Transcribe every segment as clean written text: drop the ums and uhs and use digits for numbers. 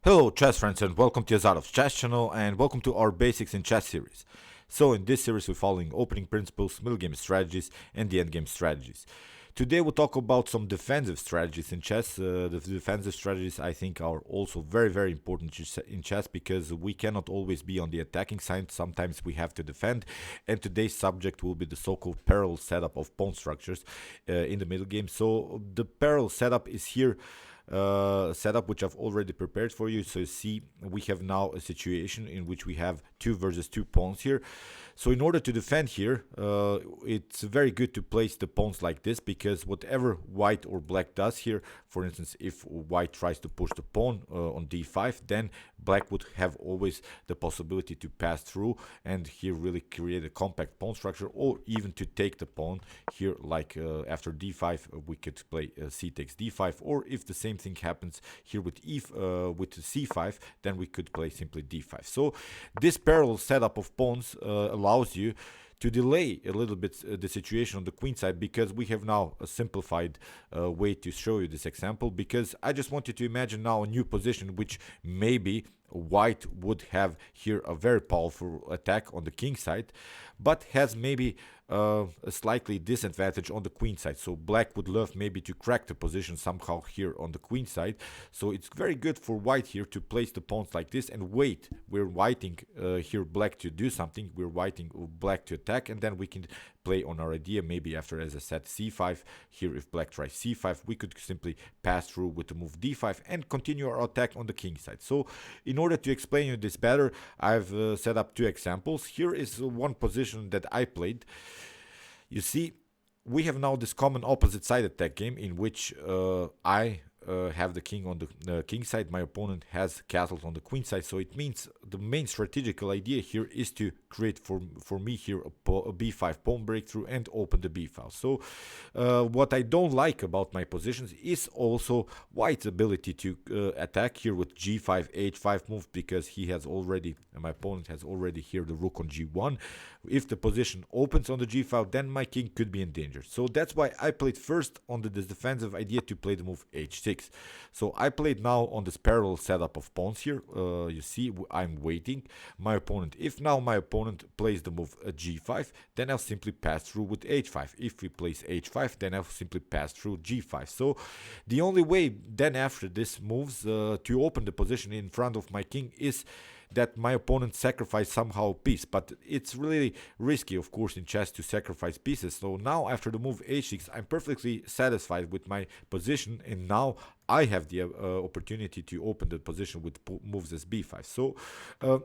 Hello chess friends and welcome to Yazarov's chess channel and welcome to our basics in chess series. So in this series we're following opening principles, middle game strategies and the endgame strategies. Today we'll talk about some defensive strategies in chess. The defensive strategies I think are also very important in chess because we cannot always be on the attacking side. Sometimes we have to defend, and today's subject will be the so-called parallel setup of pawn structures in the middle game. So the parallel setup is here setup which I've already prepared for you. So you see we have now a situation in which we have 2 versus 2 pawns here. So in order to defend here, it's very good to place the pawns like this, because whatever white or black does here, for instance, if white tries to push the pawn on d5, then black would have always the possibility to pass through and here really create a compact pawn structure, or even to take the pawn here, like after d5 we could play c takes d5, or if the same thing happens here with with c5, then we could play simply d5. So this parallel setup of pawns allows you to delay a little bit the situation on the queen side, because we have now a simplified way to show you this example, because I just want you to imagine now a new position which maybe white would have here a very powerful attack on the king side, but has maybe a slightly disadvantage on the queen side. So black would love maybe to crack the position somehow here on the queen side. So it's very good for white here to place the pawns like this and wait. We're waiting here black to do something. We're waiting black to attack, and then we can play on our idea. Maybe after, as I said, c5 here, if black tries c5, we could simply pass through with the move d5 and continue our attack on the king side. So in order to explain you this better, I've set up 2 examples. Here is one position that I played. You see, we have now this common opposite side attack game in which I have the king on the king side, my opponent has castles on the queen side. So it means the main strategical idea here is to create for me here a b5 pawn breakthrough and open the b file. So what I don't like about my positions is also white's ability to attack here with g5 h5 move, because he has already, my opponent has already here the rook on g1. If the position opens on the g file, then my king could be in danger. So that's why I played first on this defensive idea to play the move h6. So I played now on this parallel setup of pawns here. You see, I'm waiting my opponent. If now my opponent plays the move g5, then I'll simply pass through with h5. If he plays h5, then I'll simply pass through g5. So the only way then after this moves to open the position in front of my king is that my opponent sacrifice somehow a piece, but it's really risky, of course, in chess to sacrifice pieces. So now after the move h6, I'm perfectly satisfied with my position, and now I have the opportunity to open the position with moves as b5. So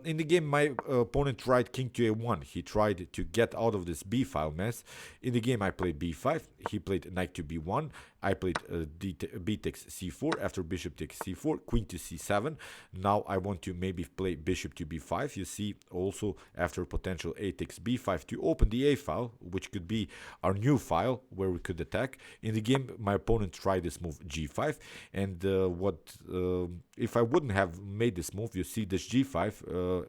in the game, my opponent tried king to a1. He tried to get out of this b file mess. In the game, I played b5. He played knight to b1. I played b takes c4. After bishop takes c4, queen to c7. Now I want to maybe play bishop to b5. You see, also after potential a takes b5 to open the a file, which could be our new file where we could attack. In the game, my opponent tried this move g5. And if I wouldn't have made this move, you see this g5,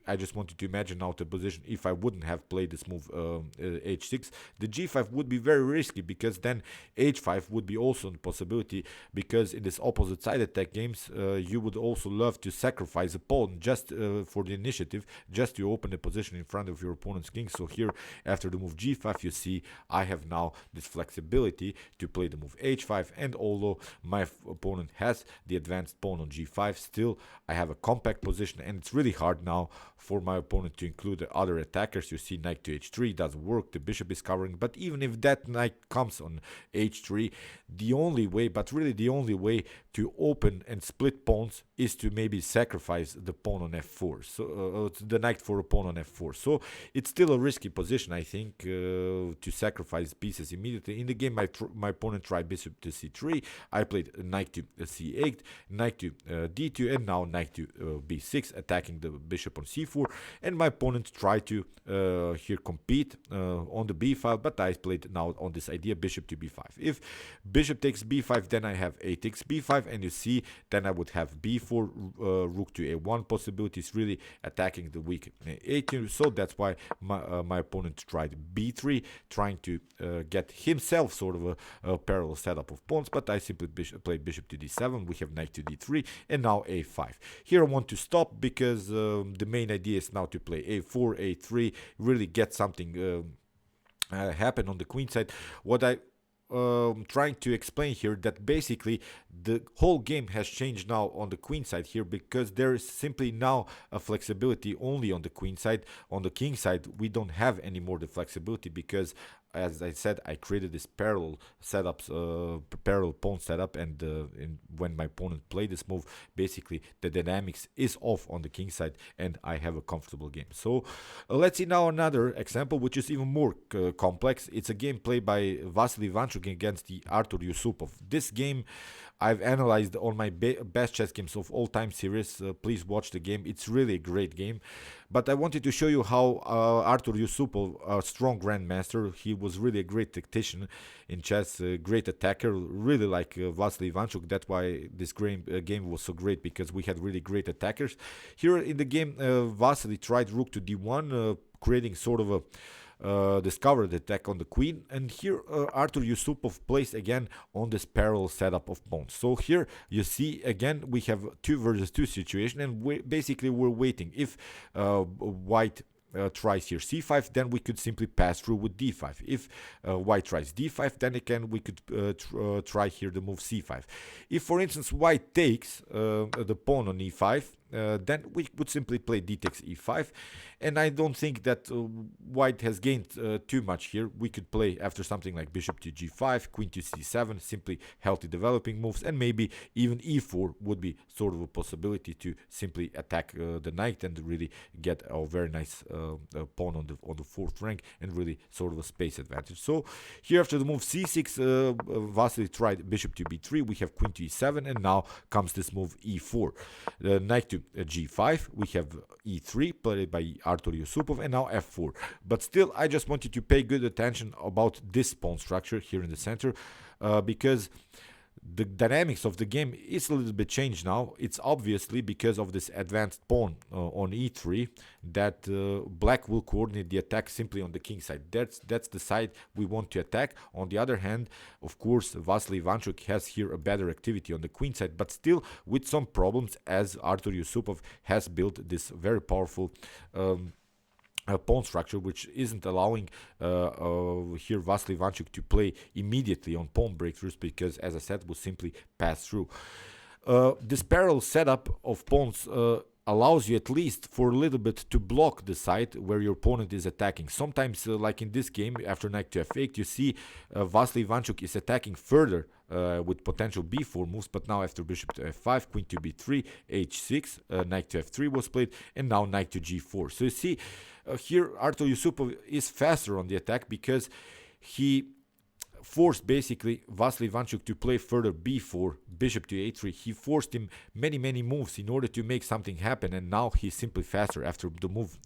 I just wanted to imagine now the position. If I wouldn't have played this move h6, the g5 would be very risky, because then h5 would be also a possibility, because in this opposite side attack games you would also love to sacrifice a pawn just for the initiative, just to open the position in front of your opponent's king. So here after the move g5, you see I have now this flexibility to play the move h5, and although my opponent has the advanced pawn on g5, still I have a compact position, and it's really hard now for my opponent to include the other attackers. You see knight to h3 doesn't work, the bishop is covering, but even if that knight comes on h3, the only way, but really the only way to open and split pawns is to maybe sacrifice the pawn on f4, so the knight for a pawn on f4. So it's still a risky position, I think, to sacrifice pieces immediately. In the game, my opponent tried bishop to c3, I played knight to c8, knight to d2, and now knight to b6, attacking the bishop on c4. c4, and my opponent tried to here compete on the b file, but I played now on this idea bishop to b5. If bishop takes b5, then I have a takes b5, and you see then I would have b4, rook to a1 possibilities, really attacking the weak a2. So that's why my opponent tried b3, trying to get himself sort of a parallel setup of pawns, but I simply played bishop to d7. We have knight to d3, and now a5. Here I want to stop because the main idea is now to play a4, a3, really get something happen on the queen side. What I trying to explain here, that basically the whole game has changed now on the queen side here, because there is simply now a flexibility only on the queen side. On the king side we don't have anymore the flexibility, because as I said, I created this parallel setups, parallel pawn setup, and when my opponent played this move, basically the dynamics is off on the king side, and I have a comfortable game. So let's see now another example, which is even more complex. It's a game played by Vasily Ivanchuk against the Artur Yusupov. This game I've analyzed on my best chess games of all time series. Please watch the game. It's really a great game. But I wanted to show you how Artur Yusupov, a strong grandmaster, he was really a great tactician in chess, a great attacker, really like Vasily Ivanchuk. That's why this game was so great, because we had really great attackers. Here in the game, Vasily tried rook to d1, creating sort of a discovered attack on the queen, and here Artur Yusupov plays again on this parallel setup of pawns. So here you see again we have 2 versus 2 situation, and we're waiting. If white tries here c5, then we could simply pass through with d5. If white tries d5, then again we could try here the move c5. If for instance white takes the pawn on e5, then we would simply play d takes e5, and I don't think that white has gained too much here. We could play after something like bishop to g5, queen to c7, simply healthy developing moves, and maybe even e4 would be sort of a possibility to simply attack the knight and really get a very nice pawn on the 4th rank, and really sort of a space advantage. So here after the move c6, Vasily tried bishop to b3, we have queen to e7, and now comes this move e4. Knight to g5, we have e3 played by Artur Yusupov, and now f4. But still, I just want you to pay good attention about this pawn structure here in the center, because the dynamics of the game is a little bit changed now. It's obviously because of this advanced pawn on e3 that black will coordinate the attack simply on the king side. That's the side we want to attack. On the other hand, of course, Vasily Ivanchuk has here a better activity on the queen side, but still with some problems, as Artur Yusupov has built this very powerful pawn structure, which isn't allowing here Vasily Ivanchuk to play immediately on pawn breakthroughs, because as I said, will simply pass through. This parallel setup of pawns allows you at least for a little bit to block the side where your opponent is attacking. Sometimes, like in this game, after knight to f8, you see Vasily Ivanchuk is attacking further with potential b4 moves, but now after bishop to f5, queen to b3, h6, knight to f3 was played, and now knight to g4. So you see, here Artur Yusupov is faster on the attack, because he forced basically Vasily Ivanchuk to play further b4, bishop to a3. He forced him many moves in order to make something happen, and now he's simply faster. After the move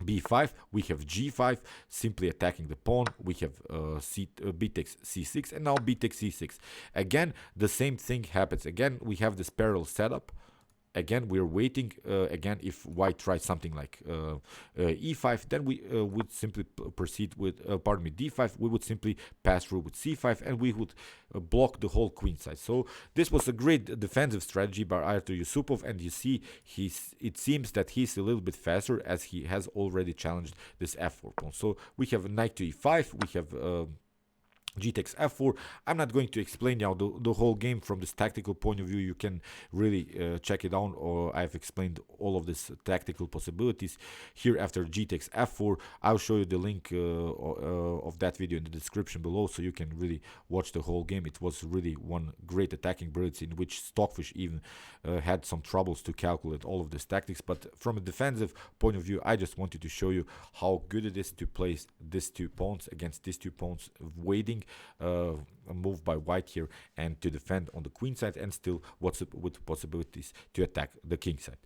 b5, we have g5, simply attacking the pawn. We have b takes c6, and now b takes c6. Again, the same thing happens. Again, we have this parallel setup. Again, we're waiting. Again, if white tries something like e5, then we would simply proceed with, d5. We would simply pass through with c5, and we would block the whole queen side. So this was a great defensive strategy by Artur Yusupov, and you see, it seems that he's a little bit faster, as he has already challenged this f4 pawn. So we have knight to e5, we have g takes f4. I'm not going to explain now the whole game from this tactical point of view. You can really check it out, or I've explained all of these tactical possibilities here. After g takes f4, I'll show you the link of that video in the description below, so you can really watch the whole game. It was really one great attacking brilliance, in which Stockfish even had some troubles to calculate all of these tactics. But from a defensive point of view, I just wanted to show you how good it is to place these 2 pawns against these 2 pawns, waiting threatening a move by white here and to defend on the queen side, and still with possibilities to attack the king side.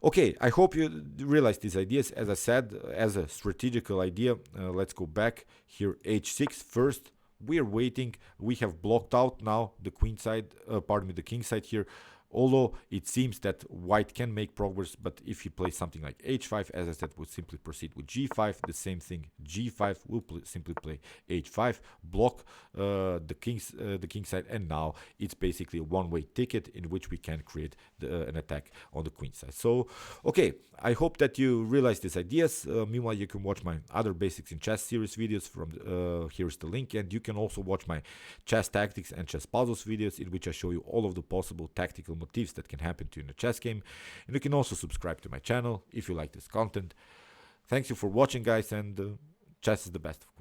Okay, I hope you realize these ideas. As I said, as a strategical idea, let's go back here. H6 first. We are waiting. We have blocked out now the queen side, the king side here. Although it seems that white can make progress, but if he plays something like h5, as I said, we'll simply proceed with g5. The same thing, g5. We'll simply play h5, block the king side, and now it's basically a one-way ticket in which we can create an attack on the queen side. So, okay, I hope that you realize these ideas. Meanwhile, you can watch my other basics in chess series videos from here's the link, and you can also watch my chess tactics and chess puzzles videos, in which I show you all of the possible tactical motifs that can happen to you in a chess game. And you can also subscribe to my channel if you like this content. Thanks you for watching, guys, and chess is the best, of course.